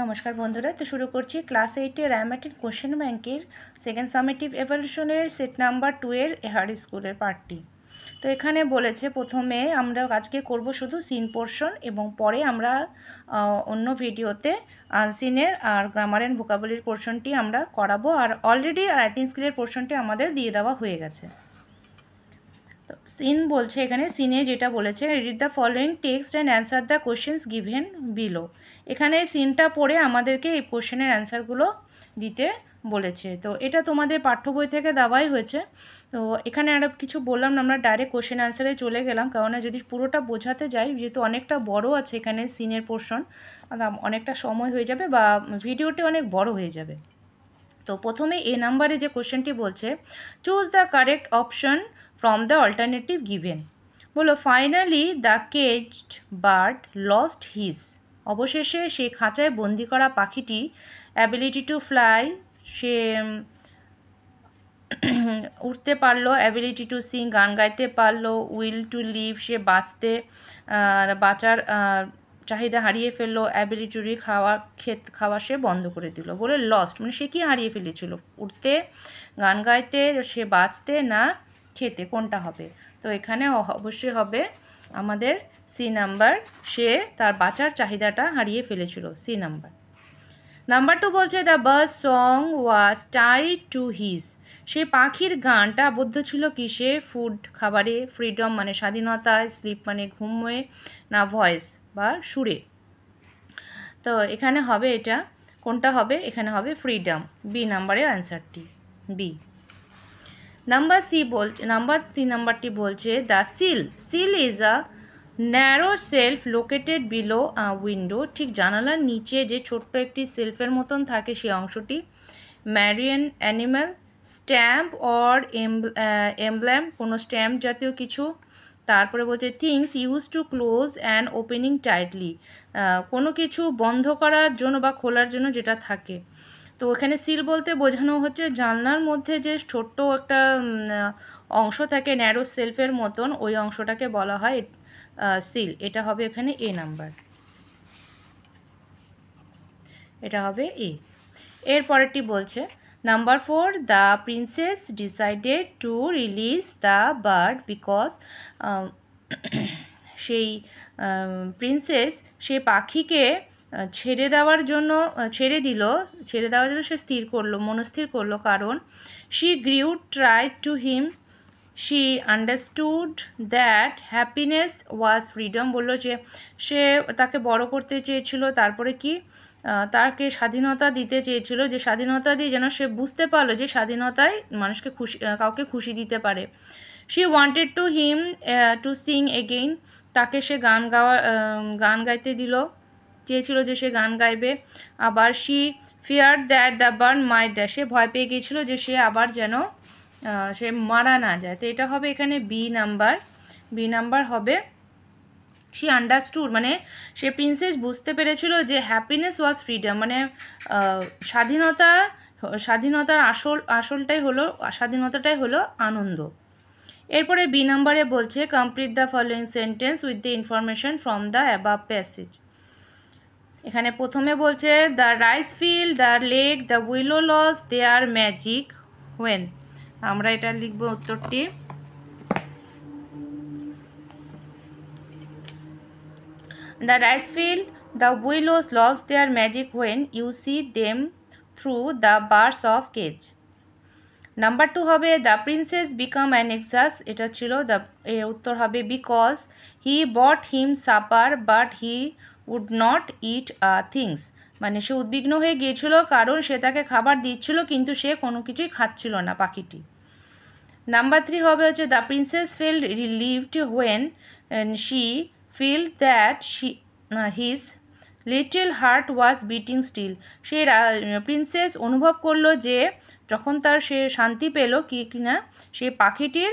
নমস্কার বন্ধুরা, তো শুরু করছি ক্লাস 8-এর র্যামাটিন কোশ্চেন ব্যাংকের সেকেন্ড সামেটিভ এভলিউশনের সেট নাম্বার 2 এর এহার স্কুলের পার্টটি। তো এখানে বলেছে প্রথমে আমরা আজকে করব শুধু সিন পোর্শন এবং পরে আমরা অন্য ভিডিওতে আনসিনের আর গ্রামার অ্যান্ড ভোকাবুলারি পোর্শনটি আমরা করাবো। আর অলরেডি রাইটিং স্কিলের পোর্শনটি আমাদের দিয়ে দেওয়া হয়ে গেছে। তো সিন বলছে এখানে, সিনে যেটা বলেছে, read the following text and answer the questions given below. এখানে সিনটা পড়ে আমাদেরকে এই কোশ্চেনের অ্যান্সারগুলো দিতে বলেছে। তো এটা তোমাদের পাঠ্য বই থেকে দেওয়াই হয়েছে। তো এখানে আরও কিছু বললাম না, আমরা ডাইরেক্ট কোশ্চেন অ্যান্সারে চলে গেলাম, কারণ যদি পুরোটা বোঝাতে যাই, যেহেতু অনেকটা বড় আছে এখানে সিনের পোর্শন, অনেকটা সময় হয়ে যাবে বা ভিডিওটি অনেক বড় হয়ে যাবে। তো প্রথমে এ নাম্বারে যে কোশ্চেনটি বলছে, choose the correct option from the alternative given। বলো, finally the caged bird lost his. অবশেষে সেই খাঁচায় বন্দি করা পাখিটি অ্যাবিলিটি টু ফ্লাই, সে উঠতে পারলো, অ্যাবিলিটি টু সিং, গান গাইতে পারলো, উইল টু লিভ, সে বাঁচার চাহিদা হারিয়ে ফেললো, অ্যাবিলিটি টু খাওয়া সে বন্ধ করে দিল। বলে লস্ট মানে সে কি হারিয়ে ফেলেছিল, উঠতে, গান গাইতে, সে বাঁচতে না খেতে, কোনটা হবে? তো এখানে অবশ্যই হবে আমাদের সি নাম্বার, সে তার বাঁচার চাহিদাটা হারিয়ে ফেলেছিল, সি নাম্বার। নাম্বার 2 বলছে the bird song was tied to his. সে পাখির গানটা আবদ্ধ ছিল কিসে? ফুড খাবারে, ফ্রিডম মানে স্বাধীনতায়, স্লিপ মানে ঘুমোয়, না ভয়েস বা সুরে। তো এখানে হবে এটা কোনটা হবে? এখানে হবে ফ্রিডম, বি নাম্বারের অ্যান্সারটি বি। নাম্বার সি বলছে, নাম্বার 3 নাম্বারটি বলছে the seal is a narrow self located below a window. ঠিক জানালার নিচে যে ছোট্ট একটি সেলফের মতন থাকে সেই অংশটি। ম্যারিয়ান অ্যানিম্যাল, স্ট্যাম্প অর এমব্লেম, কোনো স্ট্যাম্প জাতীয় কিছু। তারপরে বলছে things use to close and opening tightly, কোনো কিছু বন্ধ করার জন্য বা খোলার জন্য যেটা থাকে। তো এখানে সিল বলতে বোঝানো হচ্ছে জানলার মধ্যে যে ছোট্ট একটা অংশ থাকে ন্যারো সেলফের মতন, ওই অংশটাকে বলা হয় সিল। এটা হবে এখানে এ নাম্বার, এটা হবে এ। এর পরেরটি বলছে number 4 the princess decided to release the bird because, সেই প্রিন্সেস সে পাখিকে ছেড়ে দেওয়ার জন্য সে মনস্থির করলো কারণ she গ্রিউ tried to him, she understood that happiness was freedom. বললো যে সে তাকে বড় করতে চেয়েছিল, তারপরে কি তাকে স্বাধীনতা দিতে চেয়েছিল, যে স্বাধীনতা দিয়ে যেন সে বুঝতে পারলো যে স্বাধীনতায় মানুষকে কাউকে খুশি দিতে পারে। She wanted to him to Singh again, তাকে সে গান গাইতে চেয়েছিল, যে সে গান গাইবে। আবার she fear that the bird might dash, সে ভয় পেয়ে গিয়েছিল যে সে আবার যেন সে মারা না যায়। তো এটা হবে এখানে বি নাম্বার হবে শি আন্ডারস্টুড, মানে সে প্রিন্সেস বুঝতে পেরেছিল যে হ্যাপিনেস ওয়াজ ফ্রিডম, মানে স্বাধীনতাটাই হলো আনন্দ। এরপরে বি নাম্বারে বলছে complete the following sentence with the information from the above passage. এখানে প্রথমে বলছে the rice field, the lake, the willow loss their magic when. আমরা এটা লিখব উত্তরটি। The rice field, the willows lost their magic when you see them through the bars of cage. Number 2 হবে the princess become an anxious, এটা ছিল এর উত্তর হবে because he bought him supper but he would not eat things, মানে সে উদ্বিগ্ন হয়ে গিয়েছিল কারণ সে তাকে খাবার দিচ্ছিল কিন্তু সে কোনো কিছুই খাচ্ছিল না পাখিটি। নাম্বার 3 হবে হচ্ছে the princess felt relieved when she field that his little heart was beating still, সে প্রিন্সেস অনুভব করলো যে যখন সে শান্তি পেল কিনা সে পাখিটির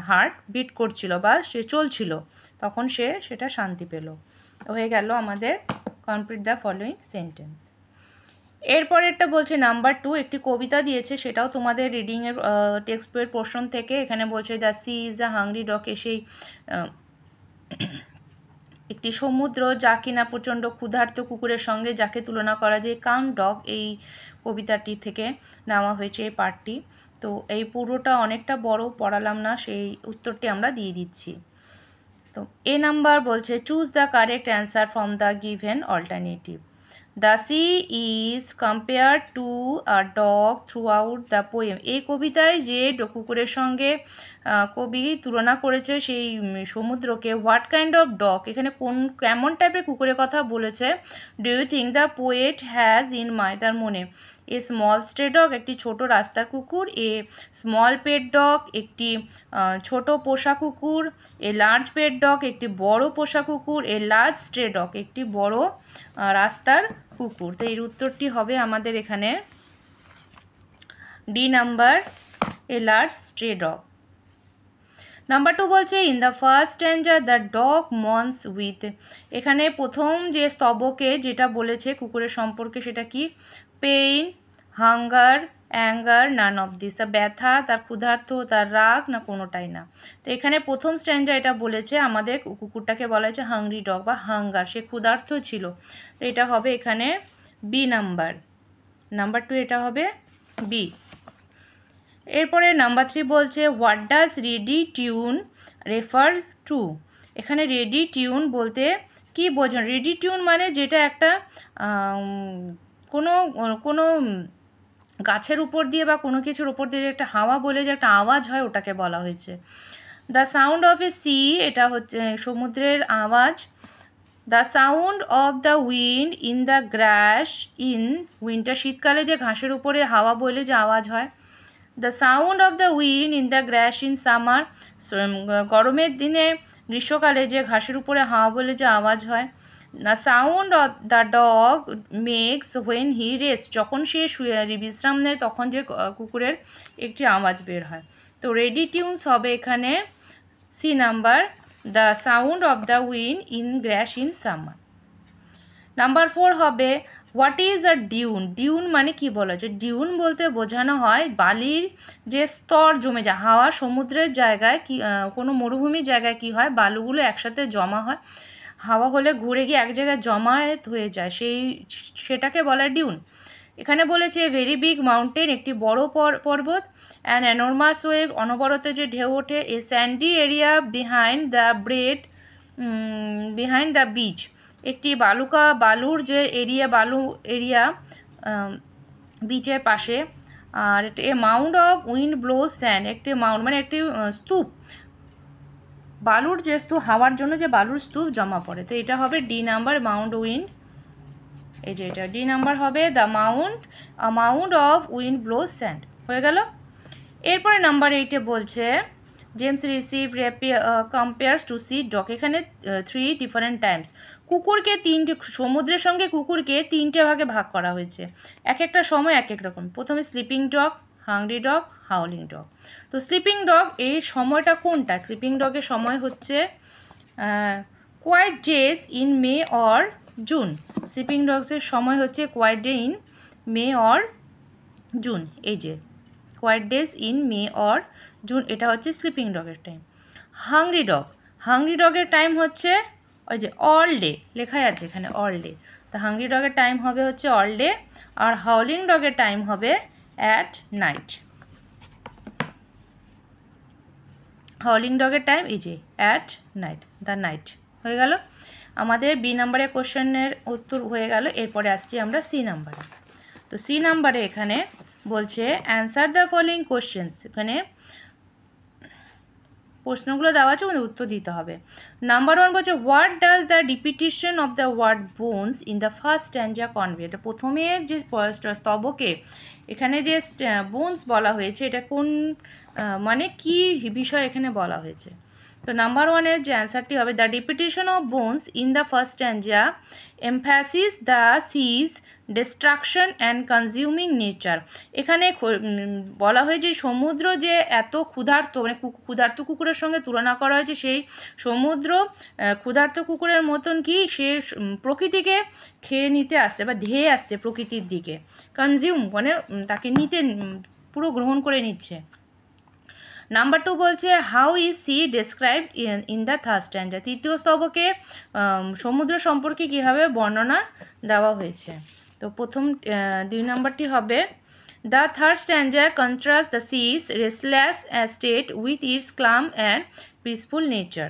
হার্ট বিট করছিল বা সে চলছিল, তখন সে সেটা শান্তি পেল। হয়ে গেল আমাদের কমপ্লিট দ্য ফলোয়িং সেন্টেন্স। এরপরেরটা বলছে নাম্বার 2, একটি কবিতা দিয়েছে, সেটাও তোমাদের রিডিংয়ের টেক্সট বইয়ের পোর্শন থেকে। এখানে বলছে the sea is a hungry dog, সেই একটি সমুদ্র যা কিনা প্রচণ্ড ক্ষুধার্ত কুকুরের সঙ্গে যাকে তুলনা করা যায় কাউন্ট ডগ, এই কবিতাটি থেকে নেওয়া হয়েছে এই পার্টটি। তো এই পুরোটা অনেকটা বড়, পড়ালাম না, সেই উত্তরটি আমরা দিয়ে দিচ্ছি। তো এ নাম্বার বলছে choose the correct answer from the given alternative. The sea is compare to a dog throughout the poem. এই কবিতায় যে কুকুরের সঙ্গে কবি তুলনা করেছে সেই সমুদ্রকে, হোয়াট কাইন্ড অফ ডগ, এখানে কেমন টাইপের কুকুরের কথা বলেছে। Do you think the poet has in mind, তার মনে। এ স্মল স্ট্রে ডগ, একটি ছোট রাস্তার কুকুর। এ স্মল পেট ডগ, একটি ছোট পোষা কুকুর। এ লার্জ পেট ডগ, একটি বড় পোষা কুকুর। এ লার্জ স্ট্রে ডগ, একটি বড় রাস্তার কুকুর। তো এর উত্তরটি হবে আমাদের এখানে D number, a large stray dog. Number 2 বলছে in the first stanza the dog moans with. এখানে প্রথম যে স্তবকে যেটা বলেছে কুকুরের সম্পর্কে সেটা কি? Pain, hunger, anger, none of this. তার ব্যথা, তার ক্ষুধার্ত, তার রাগ, না কোনোটাই না। তো এখানে প্রথম স্ট্যান্জা এটা বলেছে আমাদের কুকুরটাকে বলা হয়েছে হাংরি ডগ বা হাঙ্গার, সে ক্ষুধার্ত ছিল। তো এটা হবে এখানে বি নাম্বার, নাম্বার 2 এটা হবে বি। এরপরে নাম্বার 3 বলছে what does ready tune refer to. এখানে রেডি টিউন বলতে কি বোঝানো? রেডি টিউন মানে যেটা একটা কোনো কোনো গাছের উপর দিয়ে বা কোনো কিছুর উপর দিয়ে একটা হাওয়া বলে যে একটা আওয়াজ হয়, ওটাকে বলা হয়েছে। The sound of a sea, এটা হচ্ছে সমুদ্রের আওয়াজ। The sound of the wind in the grass in winter, শীতকালে যে ঘাসের উপরে হাওয়া বলে যে আওয়াজ হয়। The sound of the wind in the grass in summer, গরমের দিনে গ্রীষ্মকালে যে ঘাসের উপরে হাওয়া বলে যে আওয়াজ হয়। The sound of the dog makes when he rest, যখন সে বিশ্রাম নেয় তখন যে কুকুরের একটি আওয়াজ বের হয়। তো রেডি টিউনস হবে এখানে C number, the sound of the wind in grass in summer. Number 4 হবে what is a dune. Dune মানে কি বলা হচ্ছে? ডিউন বলতে বোঝানো হয় বালির যে স্তর জমে যায়, হাওয়া সমুদ্রের জায়গায় কি কোনো মরুভূমির জায়গায় কি হয়, বালুগুলো একসাথে জমা হয়, হাওয়া হলে ঘুরে গিয়ে এক জায়গায় জমায়েত হয়ে যায়, সেটাকে বলা ডিউন। এখানে বলেছে ভেরি বিগ মাউন্টেন, একটি বড় পর্বত। অ্যান এনর্মাস ওয়েভ, অনবরত যে ঢেউ ওঠে। A sandy area behind the beach, একটি বালুর যে বালু এরিয়া বিচের পাশে। আর a mound of wind blows sand, একটি মাউন্ড মানে একটি স্তূপ, বালুর যে স্তূপ, হাওয়ার জন্য যে বালুর স্তূপ জমা পড়ে। তো এটা হবে ডি নাম্বার, মাউন্ড উইন্ড। এই যে এটা ডি নাম্বার হবে the mound of wind blows sand. হয়ে গেল। এরপরে নাম্বার 8-এ বলছে James Reeves compares to sea dog. এখানে 3 ডিফারেন্ট টাইমস, কুকুরকে 3টে, সমুদ্রের সঙ্গে কুকুরকে 3টে ভাগে ভাগ করা হয়েছে, এক একটা সময় এক এক রকম। প্রথমে sleeping dog, hungry dog, howling dog. তো স্লিপিং ডগ এই সময়টা কোনটা? স্লিপিং ডগের সময় হচ্ছে quiet days in May or June. Sleeping ডগসের সময় হচ্ছে quiet day in May or June. এই যে quiet days in May or June, এটা হচ্ছে স্লিপিং ডগের টাইম। হাংরি ডগের টাইম হচ্ছে ওই যে অল ডে, লেখাই আছে এখানে অল ডে। তো হাংরি ডগের টাইম হবে হচ্ছে অল ডে। আর হাউলিং ডগের টাইম হবে অ্যাট নাইট। হাউলিং ডগের টাইম এই যে অ্যাট নাইট, দ্য নাইট। হয়ে গেল আমাদের বি নাম্বারের কোশ্চেনের উত্তর হয়ে গেল। এরপরে আসছি আমরা সি নাম্বারে। তো সি নাম্বারে এখানে বলছে অ্যান্সার দ্য ফলোইং কোশ্চেন্স। এখানে প্রশ্নগুলো দেওয়া আছে, আমাদের উত্তর দিতে হবে। নাম্বার 1 বলছে what does the repetition of the word bones in the first stanza convey. এটা প্রথমে যে স্তবকে এখানে যে বোনস বলা হয়েছে, এটা কোন মানে কি বিষয় এখানে বলা হয়েছে। তো নাম্বার 1-এর যে অ্যান্সারটি হবে the repetition of bones in the first stanza emphasis the sea's destruction and consuming nature. এখানে বলা হয়েছে সমুদ্র যে এত ক্ষুধার্ত, মানে ক্ষুধার্ত কুকুরের সঙ্গে তুলনা করা হয়েছে, সেই সমুদ্র ক্ষুধার্ত কুকুরের মতন কি সে প্রকৃতিকে খেয়ে নিতে আসছে বা ধেয়ে আসছে প্রকৃতির দিকে। কনজিউম মানে তাকে নিতে পুরো গ্রহণ করে নিচ্ছে। নাম্বার 2 বলছে how is sea described in the third stanza. তৃতীয় স্তবকে সমুদ্র সম্পর্কে কীভাবে বর্ণনা দেওয়া হয়েছে। তো প্রথম 2 নাম্বারটি হবে the third stanza contrast the sea's restless state with its calm and peaceful nature.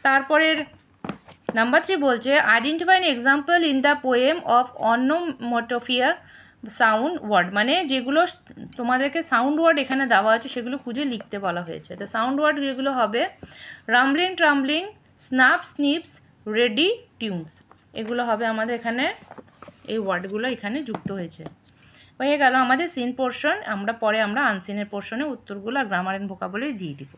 তারপরের নাম্বার 3 বলছে identify an example in the poem of onomatopoeia sound word, মানে যেগুলো তোমাদেরকে সাউন্ড ওয়ার্ড এখানে দেওয়া আছে সেগুলো খুঁজে লিখতে বলা হয়েছে। তো সাউন্ড ওয়ার্ড যেগুলো হবে রামব্লিং ট্রাম্বলিং, স্নাপ স্নিপস, রেডি, টিউনস, এগুলো হবে আমাদের এখানে, এই ওয়ার্ডগুলো এখানে যুক্ত হয়েছে। হয়ে গেল আমাদের সিন পোর্শন। আমরা পরে আনসিনের পোর্শনে উত্তরগুলো আর গ্রামার অ্যান্ড ভোকাবুলারি দিয়ে দিব।